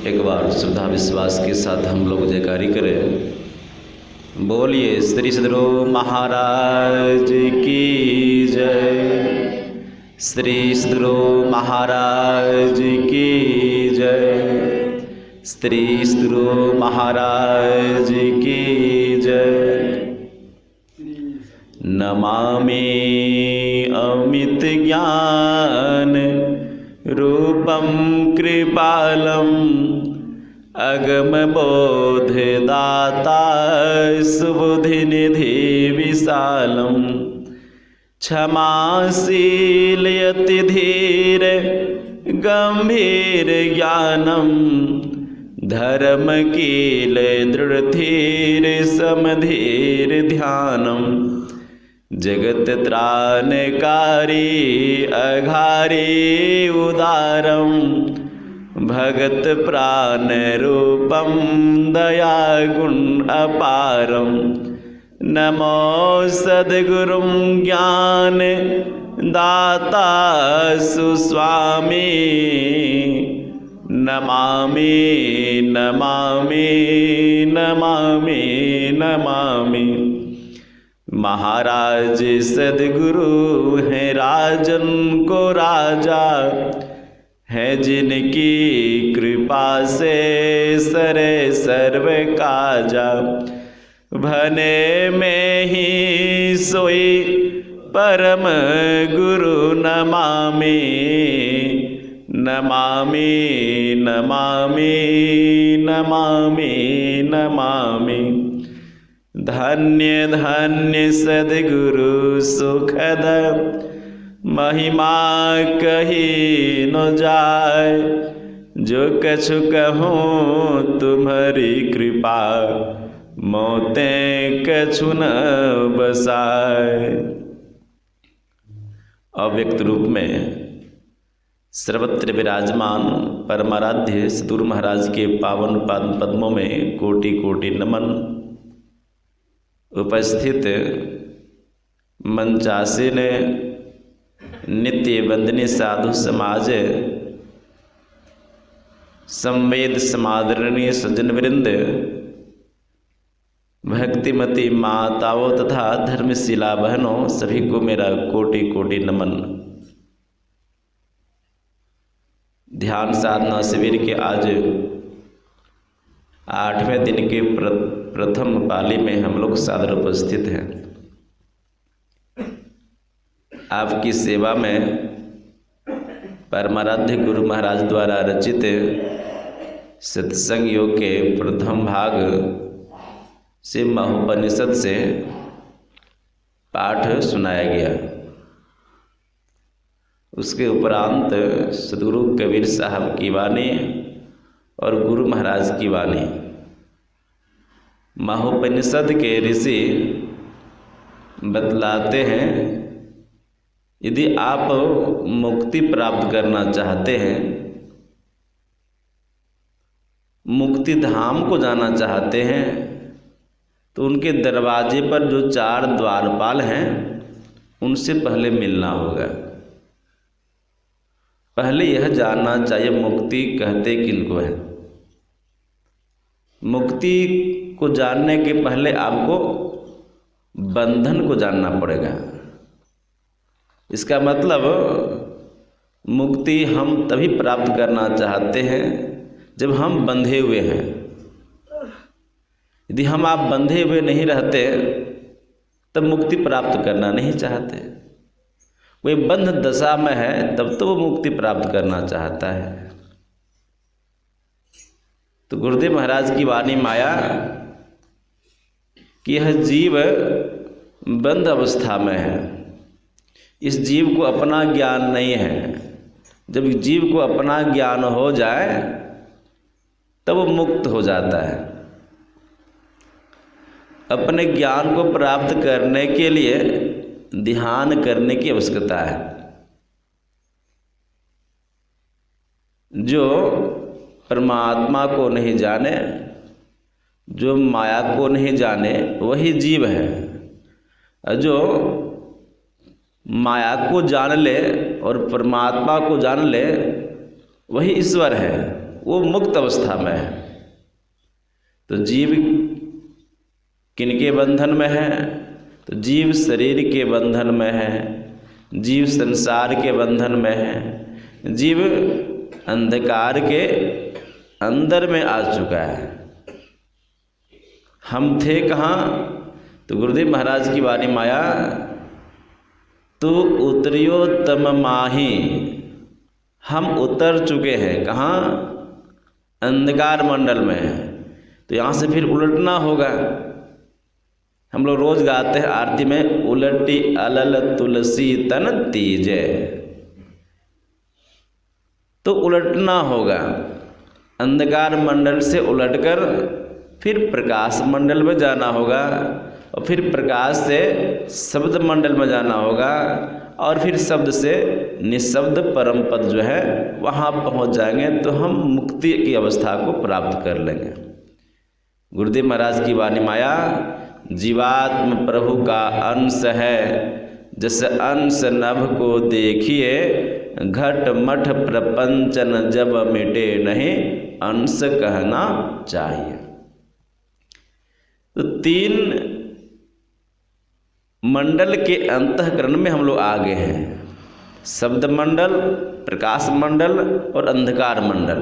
एक बार श्रद्धा विश्वास के साथ हम लोग जयकारी करें। बोलिए श्री सद्गुरु महाराज की जय। श्री सद्गुरु महाराज की जय। श्री सद्गुरु महाराज की जय। नमामि अमित ज्ञान रूपम कृपालम अगम बोध दाता सुबुधि निधि विशालम क्षमाशील यति धीर गंभीर ज्ञानम धर्म कील दृढ़ धीर समधीर ध्यानम जगत त्राणकारी अघारी उदारम भगत प्राण रूपम दया गुण अपारम नमो सद्गुरुं ज्ञान दाता सुस्वामी नमामि नमामि नमामि नमामि। महाराज सद्गुरु हैं राजन को राजा है जिनकी कृपा से सरे सर्व काजा भने में ही सोई परम गुरु नमामि नमामि नमामि नमामि नमामि। धन्य धन्य सद्गुरु सुखद महिमा कही न जाय जो कछु कहूँ तुम्हारी कृपा मोते कछु न बसाए। अव्यक्त रूप में सर्वत्र विराजमान परमाराध्य सद्गुरु महाराज के पावन पाद पद्मों में कोटि कोटि नमन। उपस्थित मंचासीन नित्य वंदनीय साधु समाज संवेद समादरणीय सज्जन वृंद भक्तिमती माताओं तथा धर्मशिला बहनों सभी को मेरा कोटि कोटि नमन। ध्यान साधना शिविर के आज 8वें दिन के प्रथम पाली में हम लोग सादर उपस्थित हैं। आपकी सेवा में परमाराध्य गुरु महाराज द्वारा रचित सत्संग योग के प्रथम भाग से महोपनिषद से पाठ सुनाया गया। उसके उपरांत सद्गुरु कबीर साहब की वाणी और गुरु महाराज की वाणी। महोपनिषद के ऋषि बतलाते हैं यदि आप मुक्ति प्राप्त करना चाहते हैं, मुक्ति धाम को जाना चाहते हैं, तो उनके दरवाजे पर जो 4 द्वारपाल हैं उनसे पहले मिलना होगा। पहले यह जानना चाहिए मुक्ति कहते किनको है। मुक्ति को जानने के पहले आपको बंधन को जानना पड़ेगा। इसका मतलब मुक्ति हम तभी प्राप्त करना चाहते हैं जब हम बंधे हुए हैं। यदि हम आप बंधे हुए नहीं रहते तब मुक्ति प्राप्त करना नहीं चाहते। कोई बंध दशा में है तब तो वो मुक्ति प्राप्त करना चाहता है। तो गुरुदेव महाराज की वाणी माया कि यह जीव बंध अवस्था में है। इस जीव को अपना ज्ञान नहीं है। जब जीव को अपना ज्ञान हो जाए तब वो मुक्त हो जाता है। अपने ज्ञान को प्राप्त करने के लिए ध्यान करने की आवश्यकता है। जो परमात्मा को नहीं जाने, जो माया को नहीं जाने, वही जीव है। जो माया को जान ले और परमात्मा को जान ले, वही ईश्वर है। वो मुक्त अवस्था में है। तो जीव किनके बंधन में है? तो जीव शरीर के बंधन में है, जीव संसार के बंधन में है, जीव अंधकार के अंदर में आ चुका है। हम थे कहाँ? तो गुरुदेव महाराज की वाणी माया, तो उतरियो तम माही, हम उतर चुके हैं कहाँ? अंधकार मंडल में है। तो यहाँ से फिर उलटना होगा। हम लोग रोज गाते हैं आरती में, उलटी अलल तुलसी तन तीजे। तो उलटना होगा, अंधकार मंडल से उलटकर फिर प्रकाश मंडल में जाना होगा, और फिर प्रकाश से शब्द मंडल में जाना होगा, और फिर शब्द से निशब्द परम पद जो है वहाँ पहुँच जाएंगे तो हम मुक्ति की अवस्था को प्राप्त कर लेंगे। गुरुदेव महाराज की वाणी माया, जीवात्म प्रभु का अंश है, जैसे अंश नभ को देखिए, घट मठ प्रपंचन जब मिटे नहीं, अंश कहना चाहिए। तो 3 मंडल के अंतःकरण में हम लोग आगे हैं, शब्द मंडल, प्रकाश मंडल और अंधकार मंडल।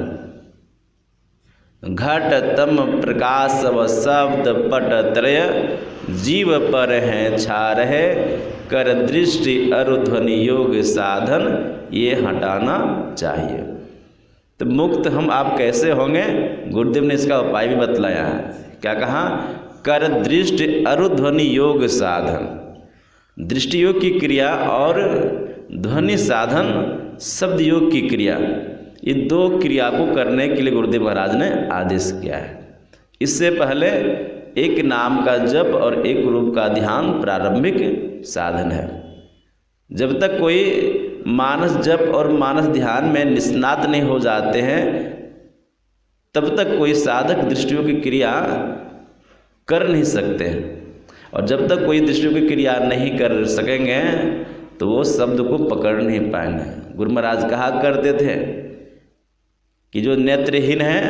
घट तम प्रकाश व शब्द पट त्रय, जीव पर हैं छा रहे, कर दृष्टि अरुध्वनि योग साधन, ये हटाना चाहिए। तो मुक्त हम आप कैसे होंगे? गुरुदेव ने इसका उपाय भी बतलाया है। क्या कहा? कर दृष्टि अरुध्वनि योग साधन, दृष्टि योग की क्रिया और ध्वनि साधन शब्द योग की क्रिया, ये 2 क्रिया को करने के लिए गुरुदेव महाराज ने आदेश किया है। इससे पहले एक नाम का जप और एक रूप का ध्यान प्रारंभिक साधन है। जब तक कोई मानस जप और मानस ध्यान में निष्णात नहीं हो जाते हैं, तब तक कोई साधक दृष्टियों की क्रिया कर नहीं सकते हैं। और जब तक कोई दृष्टियों की क्रिया नहीं कर सकेंगे तो वो शब्द को पकड़ नहीं पाएंगे। गुरु महाराज कहा करते थे कि जो नेत्रहीन है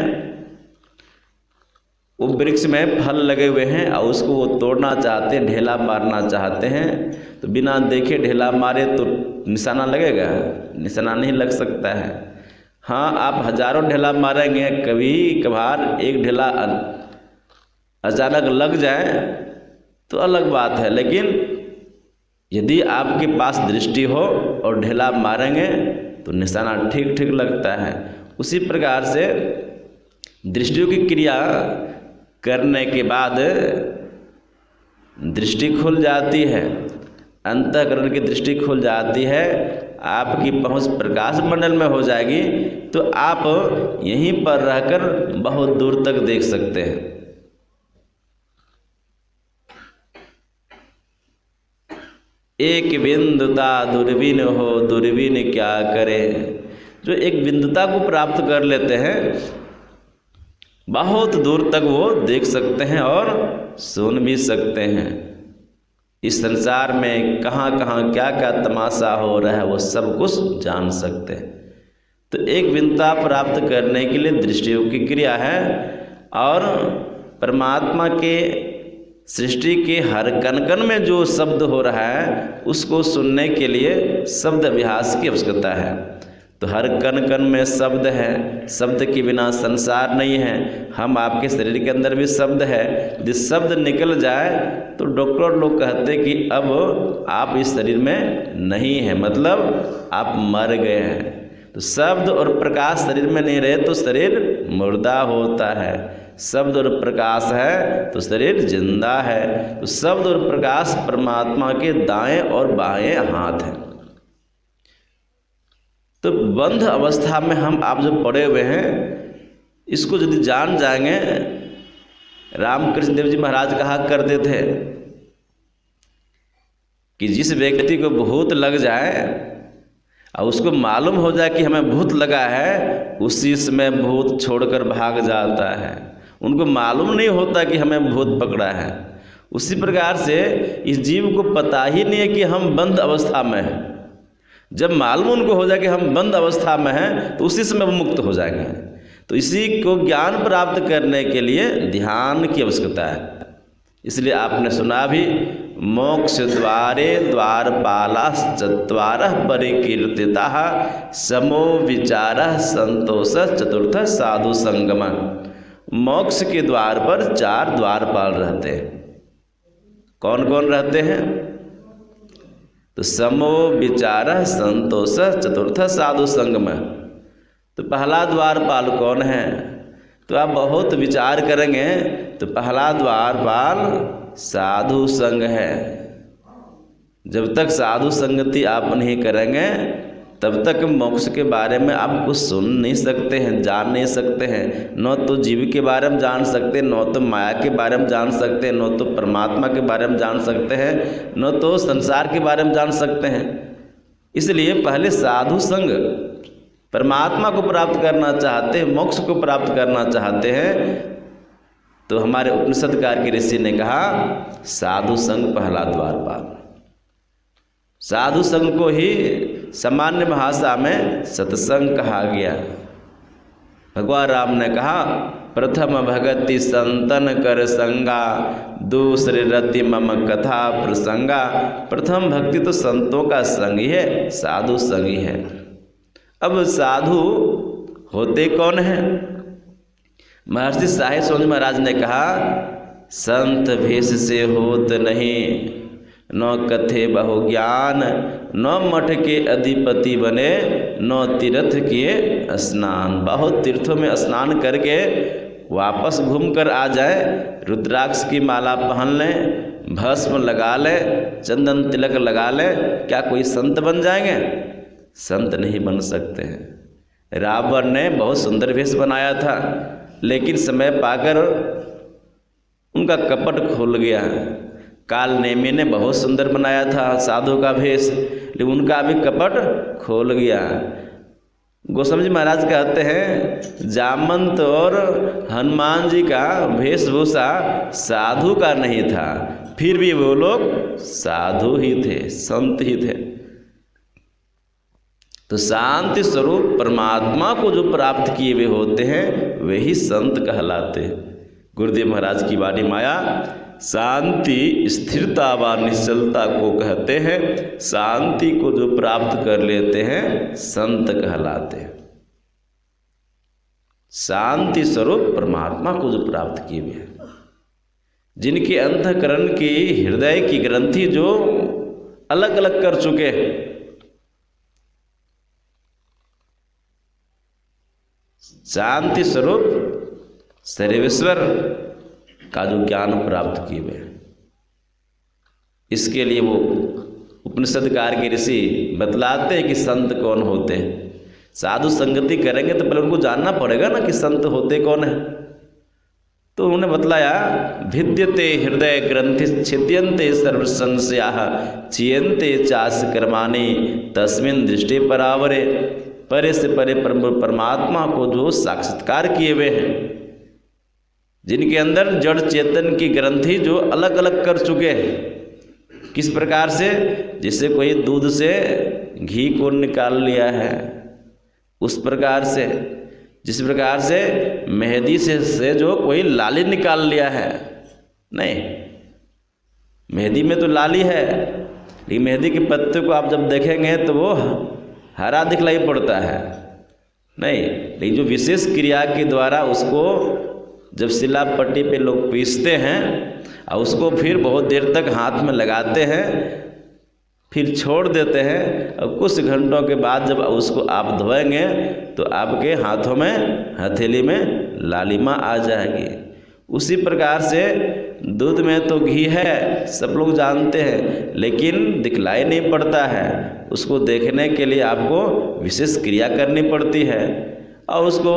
वो वृक्ष में फल लगे हुए हैं और उसको वो तोड़ना चाहते हैं, ढेला मारना चाहते हैं, तो बिना देखे ढेला मारे तो निशाना लगेगा? निशाना नहीं लग सकता है। हाँ, आप हजारों ढेला मारेंगे, कभी कभार एक ढेला अचानक लग जाए तो अलग बात है, लेकिन यदि आपके पास दृष्टि हो और ढेला मारेंगे तो निशाना ठीक ठीक लगता है। उसी प्रकार से दृष्टियों की क्रिया करने के बाद दृष्टि खुल जाती है, अंतःकरण की दृष्टि खुल जाती है, आपकी पहुंच प्रकाश मंडल में हो जाएगी, तो आप यहीं पर रहकर बहुत दूर तक देख सकते हैं। एक बिंदुता दूरबीन हो, दूरबीन क्या करे। जो एक बिंदुता को प्राप्त कर लेते हैं, बहुत दूर तक वो देख सकते हैं और सुन भी सकते हैं। इस संसार में कहाँ कहाँ क्या क्या तमाशा हो रहा है वो सब कुछ जान सकते हैं। तो एक बिंदुता प्राप्त करने के लिए दृष्टियों की क्रिया है, और परमात्मा के सृष्टि के हर कण कण में जो शब्द हो रहा है उसको सुनने के लिए शब्द अभ्यास की आवश्यकता है। तो हर कण कण में शब्द है, शब्द के बिना संसार नहीं है। हम आपके शरीर के अंदर भी शब्द है, यदि शब्द निकल जाए तो डॉक्टर लोग कहते हैं कि अब आप इस शरीर में नहीं है, मतलब आप मर गए हैं। तो शब्द और प्रकाश शरीर में नहीं रहे तो शरीर मुर्दा होता है, शब्द और प्रकाश है तो शरीर जिंदा है। तो शब्द और प्रकाश परमात्मा के दाएं और बाएं हाथ हैं। तो बंध अवस्था में हम आप जो पड़े हुए हैं, इसको यदि जान जाएंगे, रामकृष्ण देव जी महाराज कहा करते थे कि जिस व्यक्ति को भूत लग जाए और उसको मालूम हो जाए कि हमें भूत लगा है, उसी समय भूत छोड़कर भाग जाता है। उनको मालूम नहीं होता कि हमें भूत पकड़ा है। उसी प्रकार से इस जीव को पता ही नहीं है कि हम बंद अवस्था में हैं। जब मालूम उनको हो जाए कि हम बंद अवस्था में हैं तो उसी समय वो मुक्त हो जाएंगे। तो इसी को ज्ञान प्राप्त करने के लिए ध्यान की आवश्यकता है। इसलिए आपने सुना भी, मोक्ष द्वारे द्वारपालाश्चत्वारः परिकीर्तिताः समो विचारः संतोष चतुर्थ साधु संगम। मोक्ष के द्वार पर 4 द्वारपाल रहते हैं। कौन कौन रहते हैं? तो समो विचारः संतोष चतुर्थ साधु संगम। तो पहला द्वारपाल कौन है? तो आप बहुत विचार करेंगे तो पहला द्वारपाल साधु संग है। जब तक साधु संगति आप नहीं करेंगे तब तक मोक्ष के बारे में आप कुछ सुन नहीं सकते हैं, जान नहीं सकते हैं। न तो जीव के बारे में जान सकते हैं, न तो माया के बारे में जान सकते हैं, न तो परमात्मा के बारे में जान सकते हैं, न तो संसार के बारे में जान सकते हैं। इसलिए पहले साधु संग, परमात्मा को प्राप्त करना चाहते हैं, मोक्ष को प्राप्त करना चाहते हैं, तो हमारे उपनिषदकार के ऋषि ने कहा साधु संग पहला द्वारपाल। साधु संग को ही सामान्य भाषा में सत्संग कहा गया। भगवान राम ने कहा, प्रथम भगति संतन कर संगा, दूसरे रति मम कथा प्रसंगा। प्रथम भक्ति तो संतों का संग ही है, साधु संग ही है। अब साधु होते कौन है? महर्षि साहिब स्वामी महाराज ने कहा, संत भेष से होत नहीं, न कथे बहु ज्ञान, न मठ के अधिपति बने, न तीर्थ किए स्नान। बहुत तीर्थों में स्नान करके वापस घूम कर आ जाए, रुद्राक्ष की माला पहन लें, भस्म लगा लें, चंदन तिलक लगा लें, क्या कोई संत बन जाएंगे? संत नहीं बन सकते हैं। रावण ने बहुत सुंदर वेश बनाया था, लेकिन समय पाकर उनका कपट खुल गया। काल नेमी ने बहुत सुंदर बनाया था साधु का भेष, लेकिन उनका भी कपट खोल गया। गोस्वामी जी महाराज कहते हैं, जामंत और हनुमान जी का वेशभूषा साधु का नहीं था, फिर भी वो लोग साधु ही थे, संत ही थे। तो शांति स्वरूप परमात्मा को जो प्राप्त किए हुए होते हैं वही संत कहलाते हैं। गुरुदेव महाराज की वाणी माया शांति, स्थिरता व निश्चलता को कहते हैं। शांति को जो प्राप्त कर लेते हैं संत कहलाते हैं। शांति स्वरूप परमात्मा को जो प्राप्त किए हुए हैं, जिनके अंतःकरण की, हृदय की ग्रंथि जो अलग अलग कर चुके हैं, शांति स्वरूप सर्वेश्वर का जो ज्ञान प्राप्त किए हुए हैं, इसके लिए वो उपनिषदकार के ऋषि बतलाते हैं कि संत कौन होते हैं। साधु संगति करेंगे तो पहले उनको जानना पड़ेगा ना कि संत होते कौन है। तो उन्होंने बतलाया, भिद्यते हृदय ग्रंथि छिद्यन्ते सर्व संशयाः, चीयन्ते चास कर्माणि तस्मिन् दृष्टि परावरे। परे से परे परमात्मा को जो साक्षात्कार किए हुए हैं, जिनके अंदर जड़ चेतन की ग्रंथि जो अलग अलग कर चुके हैं। किस प्रकार से? जिससे कोई दूध से घी को निकाल लिया है, उस प्रकार से। जिस प्रकार से मेहंदी से जो कोई लाली निकाल लिया है। नहीं, मेहंदी में तो लाली है, लेकिन मेहंदी के पत्ते को आप जब देखेंगे तो वो हरा दिखलाई पड़ता है। नहीं, लेकिन जो विशेष क्रिया के द्वारा उसको जब सिला पट्टी पे लोग पीसते हैं और उसको फिर बहुत देर तक हाथ में लगाते हैं, फिर छोड़ देते हैं, और कुछ घंटों के बाद जब उसको आप धोएंगे तो आपके हाथों में, हथेली में लालिमा आ जाएगी। उसी प्रकार से दूध में तो घी है, सब लोग जानते हैं, लेकिन दिखलाई नहीं पड़ता है। उसको देखने के लिए आपको विशेष क्रिया करनी पड़ती है। और उसको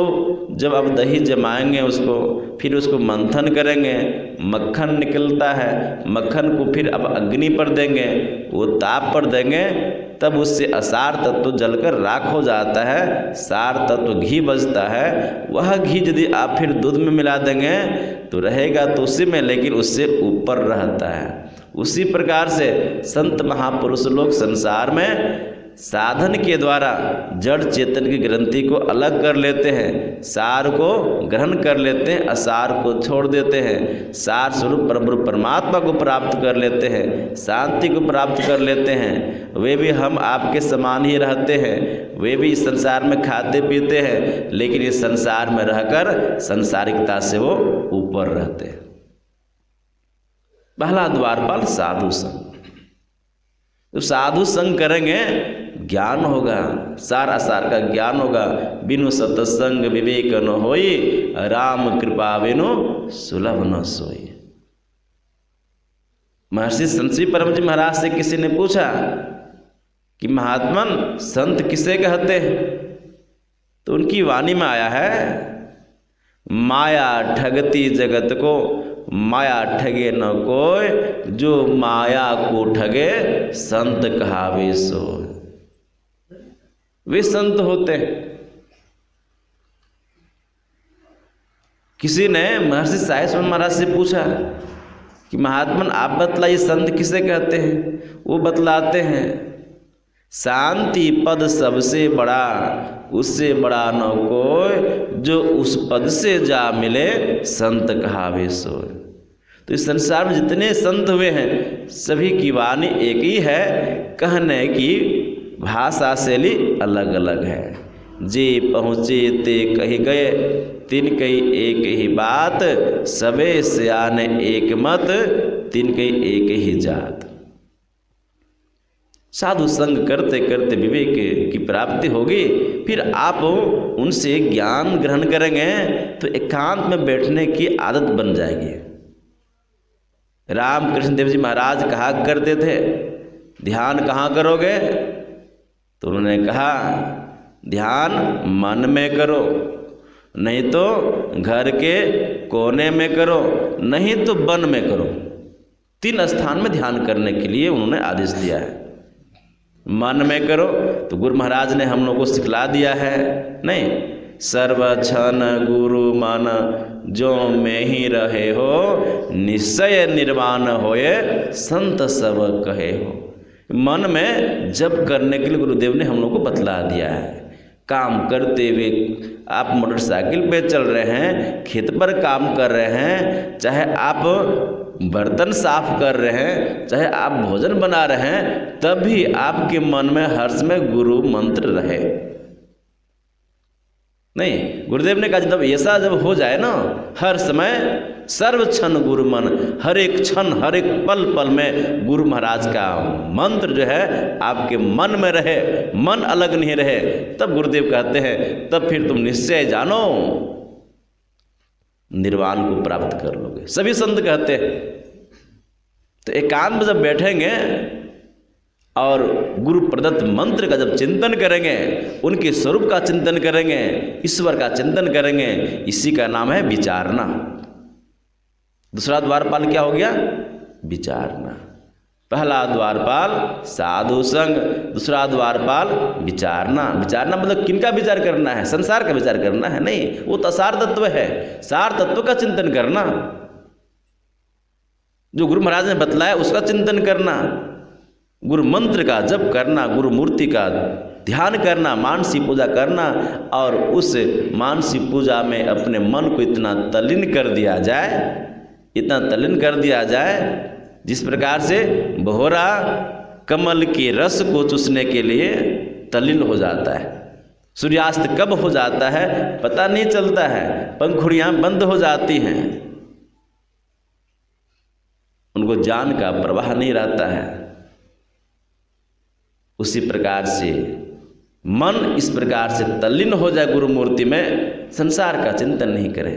जब आप दही जमाएंगे, उसको फिर उसको मंथन करेंगे, मक्खन निकलता है। मक्खन को फिर अब अग्नि पर देंगे, वो ताप पर देंगे, तब उससे असार तत्व जलकर राख हो जाता है, सार तत्व घी बचता है। वह घी यदि आप फिर दूध में मिला देंगे तो रहेगा तो उसी में, लेकिन उससे ऊपर रहता है। उसी प्रकार से संत महापुरुष लोग संसार में साधन के द्वारा जड़ चेतन की ग्रंथि को अलग कर लेते हैं, सार को ग्रहण कर लेते हैं, असार को छोड़ देते हैं, सार स्वरूप परब्रह्म परमात्मा को प्राप्त कर लेते हैं, शांति को प्राप्त कर लेते हैं। वे भी हम आपके समान ही रहते हैं, वे भी इस संसार में खाते पीते हैं, लेकिन इस संसार में रहकर संसारिकता से वो ऊपर रहते हैं। पहला द्वारपाल साधु संग। तो साधु संग करेंगे ज्ञान होगा, सार असार का ज्ञान होगा। बिनु सत्संग विवेक न होई, राम कृपा बिनु सुलभ न सोई। महर्षि संत श्री परम जी महाराज से किसी ने पूछा कि महात्मन संत किसे कहते हैं? तो उनकी वाणी में आया है, माया ठगती जगत को, माया ठगे न कोई, जो माया को ठगे संत कहावे सोय। वे संत होते हैं। किसी ने महर्षि साईं महाराज से पूछा कि महात्मन आप बतलाइए संत किसे कहते हैं? वो बतलाते हैं, शांति पद सबसे बड़ा, उससे बड़ा न कोई, जो उस पद से जा मिले संत कहावे सोय। तो इस संसार में जितने संत हुए हैं सभी की वाणी एक ही है, कहने की भाषा शैली अलग अलग है। जे पहुँचे ते कही गए, तिन कही एक ही बात, सबे सियाने एक मत, तिन कही एक ही जात। साधु संग करते करते विवेक की प्राप्ति होगी, फिर आप उनसे ज्ञान ग्रहण करेंगे तो एकांत में बैठने की आदत बन जाएगी। रामकृष्ण देव जी महाराज कहा करते थे, ध्यान कहाँ करोगे? तो उन्होंने कहा, ध्यान मन में करो, नहीं तो घर के कोने में करो, नहीं तो वन में करो। 3 स्थान में ध्यान करने के लिए उन्होंने आदेश दिया है। मन में करो तो गुरु महाराज ने हम लोग को सिखला दिया है, नहीं, सर्वक्षण गुरु मन जो में ही रहे हो, निश्चय निर्वाण होए संत सब कहे हो। मन में जप करने के लिए गुरुदेव ने हम लोग को बतला दिया है। काम करते हुए आप मोटरसाइकिल पे चल रहे हैं, खेत पर काम कर रहे हैं, चाहे आप बर्तन साफ कर रहे हैं, चाहे आप भोजन बना रहे हैं, तब भी आपके मन में हर समय गुरु मंत्र रहे। नहीं, गुरुदेव ने कहा जब ऐसा जब हो जाए ना, हर समय सर्व क्षण गुरु मन, हर एक क्षण हर एक पल पल में गुरु महाराज का मंत्र जो है आपके मन में रहे, मन अलग नहीं रहे, तब गुरुदेव कहते हैं तब फिर तुम निश्चय जानो निर्वाण को प्राप्त कर लोगे। सभी संत कहते हैं। तो एकांत में जब बैठेंगे और गुरु प्रदत्त मंत्र का जब चिंतन करेंगे, उनके स्वरूप का चिंतन करेंगे, ईश्वर का चिंतन करेंगे, इसी का नाम है विचारना। दूसरा द्वारपाल क्या हो गया? विचारना। पहला द्वारपाल साधु संग, दूसरा द्वारपाल विचारना। विचारना मतलब किनका विचार करना है? संसार का विचार करना है? नहीं, वो तो सार तत्व है, सार तत्व का चिंतन करना, जो गुरु महाराज ने बतलाया उसका चिंतन करना, गुरु मंत्र का जप करना, गुरु मूर्ति का ध्यान करना, मानसी पूजा करना, और उस मानसी पूजा में अपने मन को इतना तल्लीन कर दिया जाए, इतना तल्लीन कर दिया जाए जिस प्रकार से बहोरा कमल के रस को चूसने के लिए तल्लीन हो जाता है। सूर्यास्त कब हो जाता है पता नहीं चलता है, पंखुड़ियाँ बंद हो जाती हैं, उनको ज्ञान का प्रवाह नहीं रहता है। उसी प्रकार से मन इस प्रकार से तल्लीन हो जाए गुरु मूर्ति में, संसार का चिंतन नहीं करे,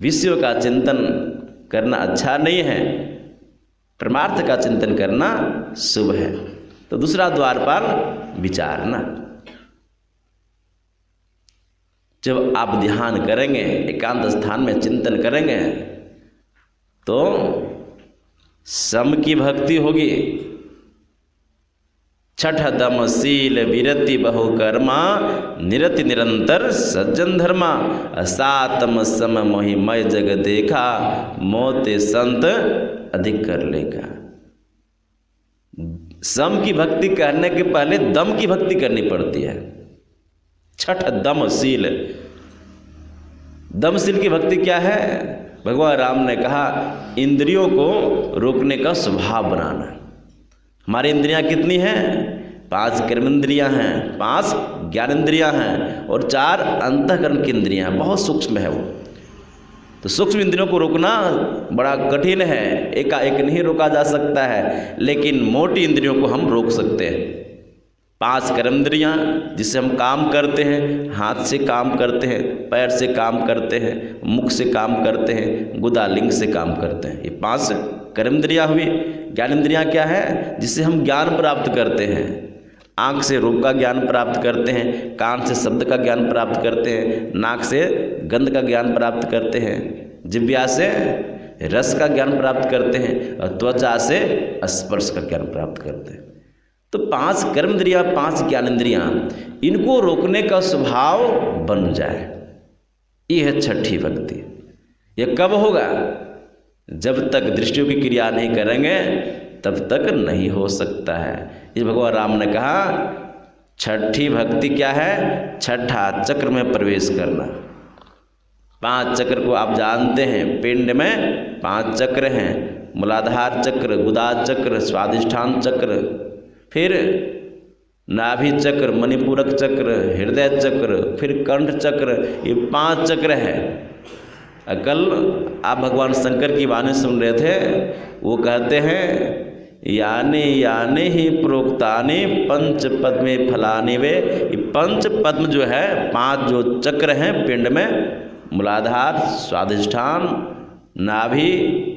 विषयों का चिंतन करना अच्छा नहीं है, परमार्थ का चिंतन करना शुभ है। तो दूसरा द्वारपाल विचारना। जब आप ध्यान करेंगे, एकांत स्थान में चिंतन करेंगे, तो सम की भक्ति होगी, छठ दम शील विरति बहुकर्मा, निरति निरंतर सज्जन धर्मा, सातम सम मोहिमय जग देखा, मोते संत अधिक कर लेगा। सम की भक्ति करने के पहले दम की भक्ति करनी पड़ती है। छठ दमशील। दमशील की भक्ति क्या है? भगवान राम ने कहा इंद्रियों को रोकने का स्वभाव बनाना। हमारी इंद्रियां कितनी हैं? 5 कर्मेंद्रियां हैं, 5 ज्ञानेंद्रियां हैं और 4 अंतःकरण की इंद्रियां हैं। बहुत सूक्ष्म है वो। तो सूक्ष्म इंद्रियों को रोकना बड़ा कठिन है, एकाएक नहीं रोका जा सकता है, लेकिन मोटी इंद्रियों को हम रोक सकते हैं। 5 कर्मेंद्रियां जिससे हम काम करते हैं, हाथ से काम करते हैं, पैर से काम करते हैं, मुख से काम करते हैं, गुदा लिंग से काम करते हैं। ये 5 कर्मेंद्रियां हुई। ज्ञानेंद्रियां क्या है? जिससे हम ज्ञान प्राप्त करते हैं। आँख से रूप का ज्ञान प्राप्त करते हैं, कान से शब्द का ज्ञान प्राप्त करते हैं, नाक से गंध का ज्ञान प्राप्त करते हैं, जिह्वा से रस का ज्ञान प्राप्त करते हैं और त्वचा से स्पर्श का ज्ञान प्राप्त करते हैं। तो 5 कर्मेंद्रियां, 5 ज्ञानेंद्रियां, इनको रोकने का स्वभाव बन जाए, ये है छठी भक्ति। यह कब होगा? जब तक दृष्टियों की क्रिया नहीं करेंगे तब तक नहीं हो सकता है। इस भगवान राम ने कहा छठी भक्ति क्या है? छठा चक्र में प्रवेश करना। 5 चक्र को आप जानते हैं, पिंड में 5 चक्र हैं। मूलाधार चक्र, गुदा चक्र, स्वादिष्ठान चक्र, फिर नाभि चक्र, मणिपूरक चक्र, हृदय चक्र, फिर कंठ चक्र। ये 5 चक्र हैं। कल आप भगवान शंकर की वाणी सुन रहे थे, वो कहते हैं यानी यानी ही प्रोक्तानि पंच पद्मे फलानि वे। ये 5 पद्म जो है, 5 जो चक्र हैं पिंड में, मूलाधार, स्वादिष्ठान, नाभि,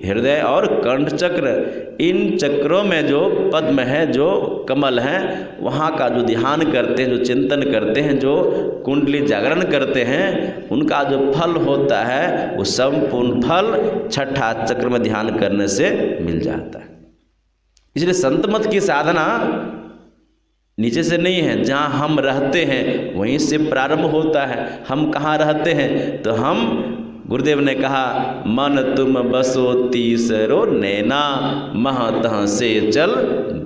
हृदय और कंठ चक्र, इन चक्रों में जो पद्म है, जो कमल हैं, वहाँ का जो ध्यान करते हैं, जो चिंतन करते हैं, जो कुंडली जागरण करते हैं, उनका जो फल होता है वो संपूर्ण फल छठा चक्र में ध्यान करने से मिल जाता है। इसलिए संत मत की साधना नीचे से नहीं है, जहाँ हम रहते हैं वहीं से प्रारंभ होता है। हम कहाँ रहते हैं? तो हम, गुरुदेव ने कहा मन तुम बसो तीसरो नैना, महतः से चल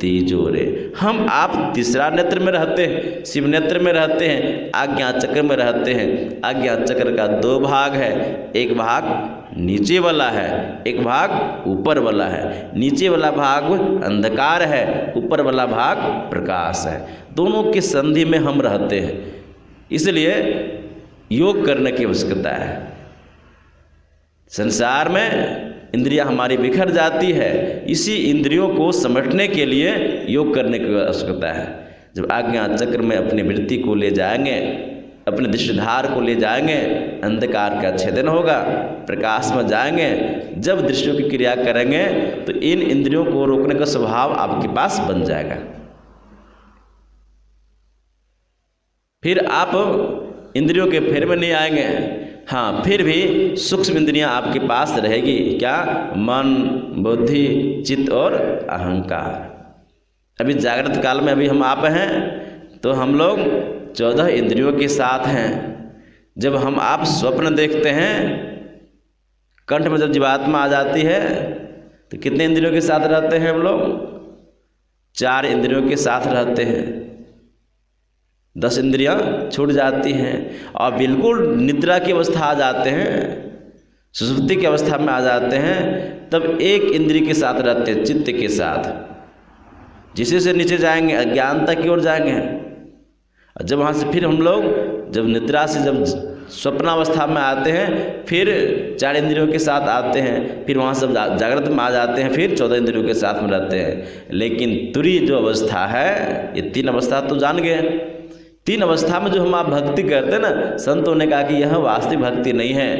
दीजोरे। हम आप तीसरा नेत्र में रहते हैं, शिव नेत्र में रहते हैं, आज्ञा चक्र में रहते हैं। आज्ञा चक्र का 2 भाग है, एक भाग नीचे वाला है, एक भाग ऊपर वाला है। नीचे वाला भाग अंधकार है, ऊपर वाला भाग प्रकाश है। दोनों की संधि में हम रहते हैं, इसलिए योग करने की आवश्यकता है। संसार में इंद्रियां हमारी बिखर जाती है, इसी इंद्रियों को समेटने के लिए योग करने की आवश्यकता है। जब आज्ञा चक्र में अपनी वृत्ति को ले जाएंगे, अपने दृष्टिधार को ले जाएंगे, अंधकार का छेदन होगा, प्रकाश में जाएंगे। जब दृष्टियों की क्रिया करेंगे तो इन इंद्रियों को रोकने का स्वभाव आपके पास बन जाएगा। फिर आप इंद्रियों के फेर में नहीं आएंगे। हाँ, फिर भी सूक्ष्म इंद्रियां आपके पास रहेगी। क्या? मन, बुद्धि, चित्त और अहंकार। अभी जागृत काल में अभी हम आप हैं तो हम लोग 14 इंद्रियों के साथ हैं। जब हम आप स्वप्न देखते हैं, कंठ में जब जीवात्मा आ जाती है तो कितने इंद्रियों के साथ रहते हैं हम लोग? 4 इंद्रियों के साथ रहते हैं। 10 इंद्रियां छूट जाती हैं और बिल्कुल निद्रा की अवस्था आ जाते हैं, सुषुप्ति की अवस्था में आ जाते हैं, तब एक इंद्रिय के साथ रहते हैं, चित्त के साथ। जिसे से नीचे जाएंगे अज्ञानता की ओर जाएंगे। और जब वहाँ से फिर हम लोग जब निद्रा से जब स्वप्नावस्था में आते हैं, फिर 4 इंद्रियों के साथ आते हैं, फिर वहाँ से जागृत में आ जाते हैं, फिर 14 इंद्रियों के साथ में रहते हैं। लेकिन तुरीय जो अवस्था है, ये 3 अवस्था तो जान गए। 3 अवस्था में जो हम आप भक्ति करते हैं ना, संतों ने कहा कि यह वास्तविक भक्ति नहीं है।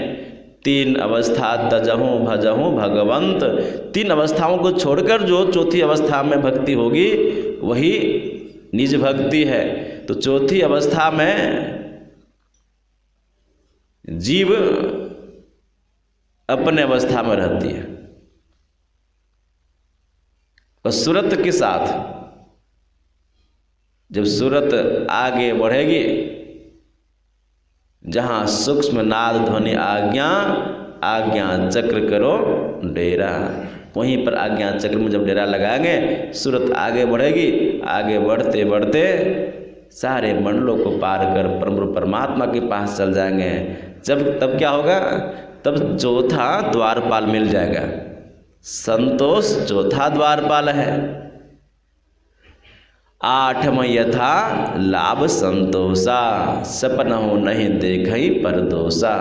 3 अवस्था तजहूँ भजहूँ भगवंत। 3 अवस्थाओं को छोड़कर जो चौथी अवस्था में भक्ति होगी वही निज भक्ति है। तो चौथी अवस्था में जीव अपने अवस्था में रहती है और सूरत के साथ जब सूरत आगे बढ़ेगी, जहाँ सूक्ष्म नाद ध्वनि आज्ञा, आज्ञा चक्र करो डेरा। वहीं पर आज्ञा चक्र में जब डेरा लगाएंगे, सूरत आगे बढ़ेगी। आगे बढ़ते बढ़ते सारे मंडलों को पार कर परमात्मा के पास चल जाएंगे। तब क्या होगा? तब चौथा द्वारपाल मिल जाएगा। संतोष चौथा द्वारपाल है। 8 यथा लाभ संतोषा, सपनहु नहीं देखई परदोषा।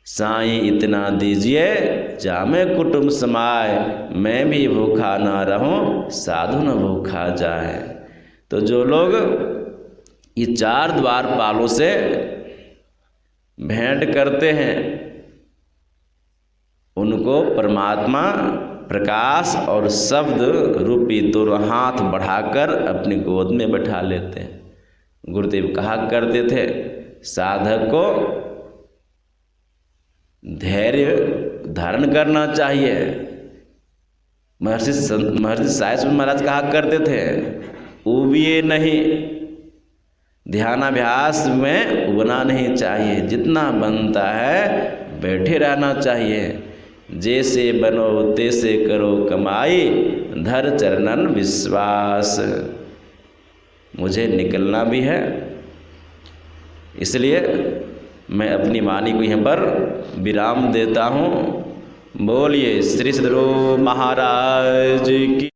साईं इतना दीजिए जामे कुटुंब समाए, मैं भी भूखा ना रहूं साधु न भूखा जाए। तो जो लोग ये 4 द्वारपालों से भेंट करते हैं, उनको परमात्मा प्रकाश और शब्द रूपी दोनों हाथ बढ़ाकर अपनी गोद में बैठा लेते हैं। गुरुदेव कहा करते थे, साधक को धैर्य धारण करना चाहिए। महर्षि साईं महाराज कहा करते थे, उबिए नहीं, ध्यानाभ्यास में उबना नहीं चाहिए। जितना बनता है बैठे रहना चाहिए। जैसे बनो तैसे करो कमाई, धर चरणन विश्वास। मुझे निकलना भी है, इसलिए मैं अपनी वाणी को यहाँ पर विराम देता हूँ। बोलिए श्री सद्गुरु महाराज की।